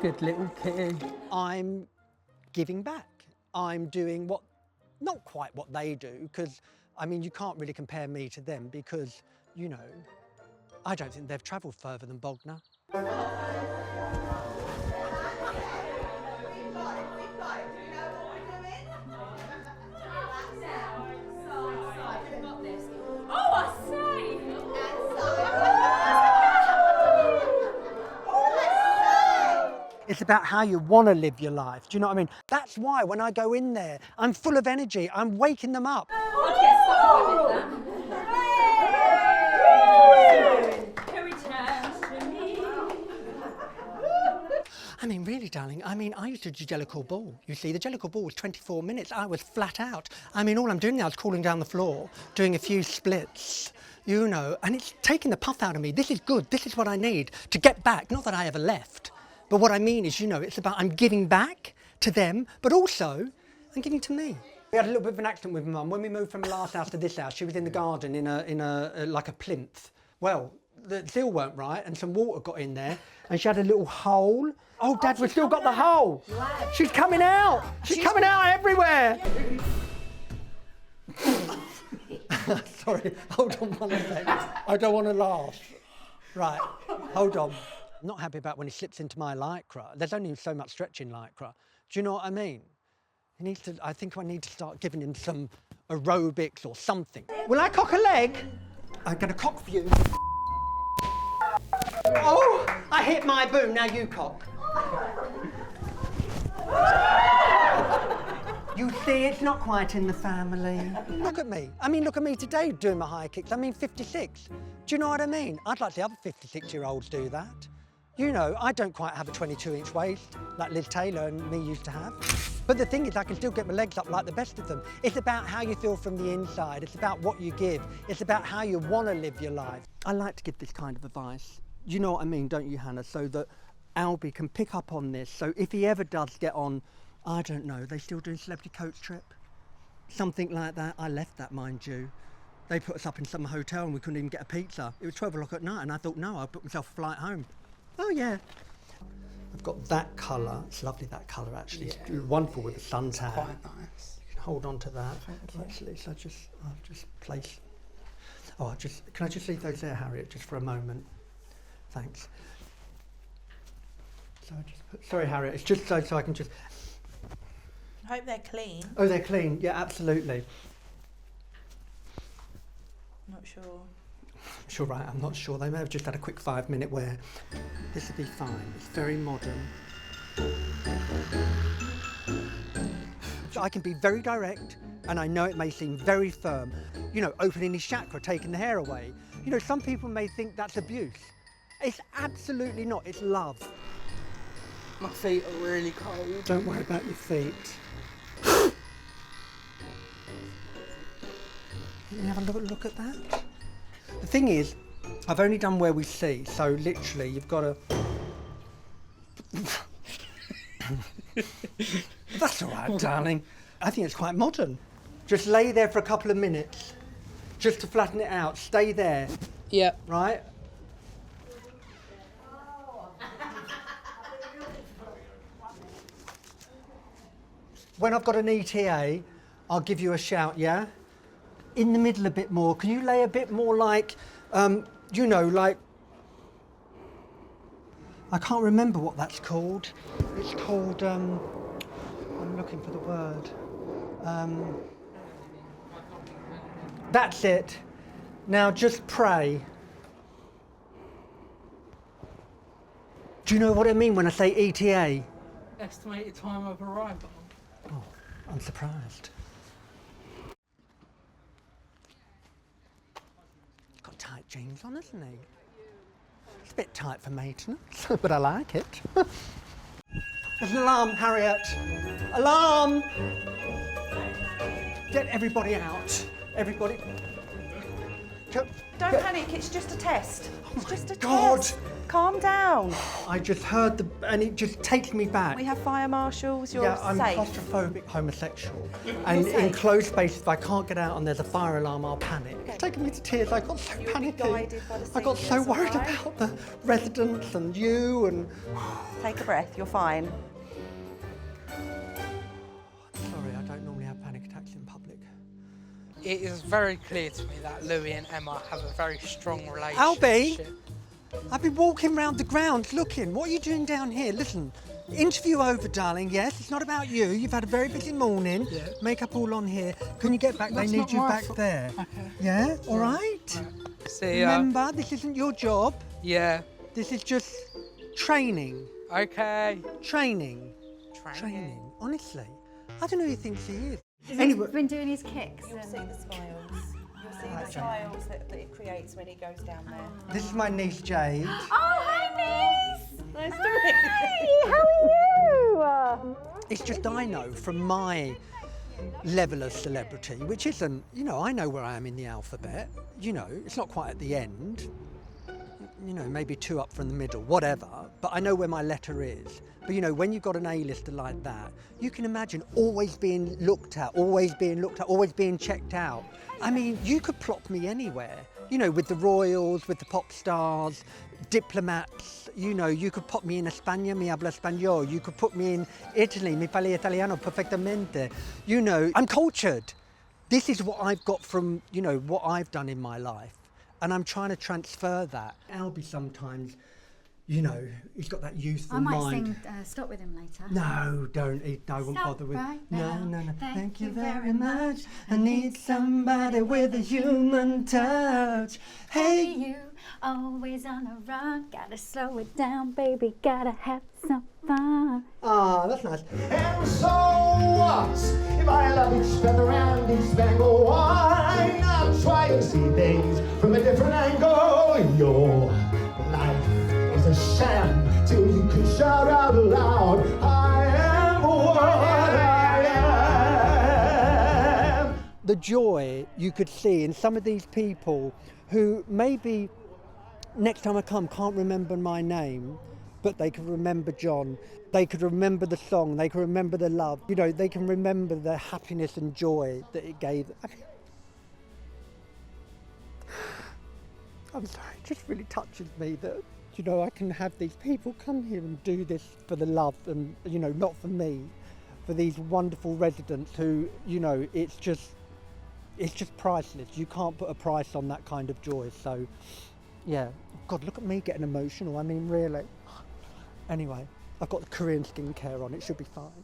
Good little kitty. I'm giving back. I'm doing what, not quite what they do, because, I mean, you can't really compare me to them because, you know, I don't think they've travelled further than Bognor. It's about how you want to live your life. Do you know what I mean? That's why when I go in there, I'm full of energy. I'm waking them up. I mean, really, darling, I mean, I used to do Jellicle Ball. You see, the Jellicle Ball was 24 minutes. I was flat out. I mean, all I'm doing now is crawling down the floor, doing a few splits, you know, and it's taking the puff out of me. This is good. This is what I need to get back. Not that I ever left. But what I mean is, you know, it's about I'm giving back to them, but also I'm giving to me. We had a little bit of an accident with Mum. When we moved from the last house to this house, she was in the garden in a like a plinth. Well, the seal weren't right and some water got in there and she had a little hole. Oh, Dad, we've still got the hole. She's coming out. She's coming out everywhere. Sorry, hold on one second. I don't want to laugh. Right, hold on. I'm not happy about when he slips into my lycra. There's only so much stretch in lycra. Do you know what I mean? He needs to, I think I need to start giving him some aerobics or something. Will I cock a leg? I'm gonna cock for you. Oh, I hit my boom, now you cock. You see, it's not quite in the family. Look at me. I mean, look at me today doing my high kicks. I mean, 56. Do you know what I mean? I'd like the other 56-year-olds do that. You know, I don't quite have a 22-inch waist like Liz Taylor and me used to have. But the thing is, I can still get my legs up like the best of them. It's about how you feel from the inside. It's about what you give. It's about how you want to live your life. I like to give this kind of advice. You know what I mean, don't you, Hannah? So that Albie can pick up on this. So if he ever does get on, I don't know, they still doing Celebrity Coach Trip? Something like that. I left that, mind you. They put us up in some hotel and we couldn't even get a pizza. It was 12 o'clock at night and I thought, no, I'll book myself a flight home. Oh, yeah. I've got that colour. It's lovely, that colour, actually. Yeah. It's wonderful with the suntan. Quite nice. You can hold on to that. Actually, so I'll just place... Oh, can I just leave those there, Harriet, just for a moment? Thanks. So I just put... Sorry, Harriet, it's just so I can just... I hope they're clean. Oh, they're clean. Yeah, absolutely. Not sure. Sure, right, I'm not sure. They may have just had a quick 5-minute wear. This will be fine. It's very modern. So I can be very direct, and I know it may seem very firm. You know, opening his chakra, taking the hair away. You know, some people may think that's abuse. It's absolutely not. It's love. My feet are really cold. Don't worry about your feet. Let me have a look at that. The thing is, I've only done where we see, so literally you've got to... That's all right, darling. I think it's quite modern. Just lay there for a couple of minutes, just to flatten it out. Stay there. Yep. Right? When I've got an ETA, I'll give you a shout, yeah? In the middle a bit more. Can you lay a bit more like, you know, like... I can't remember what that's called. It's called, I'm looking for the word. That's it. Now just pray. Do you know what I mean when I say ETA? Estimated time of arrival. Oh, I'm surprised. He's got tight jeans on, hasn't he? It's a bit tight for maintenance, but I like it. There's an alarm, Harriet. Alarm! Get everybody out. Everybody. Don't panic, it's just a test. Oh It's my just a God! test. Calm down. I just heard and it just takes me back. We have fire marshals. You're Yeah, I'm safe. claustrophobic homosexual. And in closed spaces, if I can't get out and there's a fire alarm, I'll panic. It's taken me to tears. I got so panicky. guided by the I got so seniors, worried alright? about the residents and you and... Take a breath. You're fine. Sorry, I don't normally have panic attacks in public. It is very clear to me that Louie and Emma have a very strong relationship. Albie! I've been walking around the grounds looking. What are you doing down here? Listen, interview over, darling. Yes, it's not about you. You've had a very busy morning. Yeah. Makeup all on here. Can you get back? That's they need not you my back fault. there. Okay. Yeah? All right? Right. See ya. Remember, this isn't your job. Yeah. This is just training. Okay. Training. Training. Honestly. I don't know who he thinks he is. He's been doing his kicks. You'll see the smiles. You'll see Right, the Jane. smiles that it creates when he goes down there. This is my niece, Jade. Oh, hi, niece! Nice to meet you. Hi, how are you? It's just I know from my level of celebrity, which isn't, you know, I know where I am in the alphabet. You know, it's not quite at the end. You know, maybe 2 up from the middle, whatever. But I know where my letter is. But you know, when you've got an A-lister like that, you can imagine always being looked at, always being checked out. I mean, you could plop me anywhere. You know, with the royals, with the pop stars, diplomats. You know, you could put me in España, mi habla español. You could put me in Italy, mi parla italiano perfectamente. You know, I'm cultured. This is what I've got from, you know, what I've done in my life. And I'm trying to transfer that. Albie sometimes, you know, he's got that youthful I might mind. sing Stop with him later. No, don't. I won't Stop bother with. right No, now. no, no. Thank you you very very much. I need somebody with a human touch. Hey, Hey. you, always on a run. Gotta slow it down, baby. Gotta have some fun. Ah, that's nice. And so what if I love each other and each spangled why not try and see things from a different angle? Your life is a sham till you can shout out loud, I am what I am. The joy you could see in some of these people who maybe next time I come can't remember my name, but they can remember John. They could remember the song, they can remember the love. You know, they can remember the happiness and joy that it gave. I mean, I'm sorry, it just really touches me that, you know, I can have these people come here and do this for the love and, you know, not for me, for these wonderful residents who, you know, it's just priceless. You can't put a price on that kind of joy. So, yeah. God, look at me getting emotional. I mean, really. Anyway, I've got the Korean skincare on. It should be fine.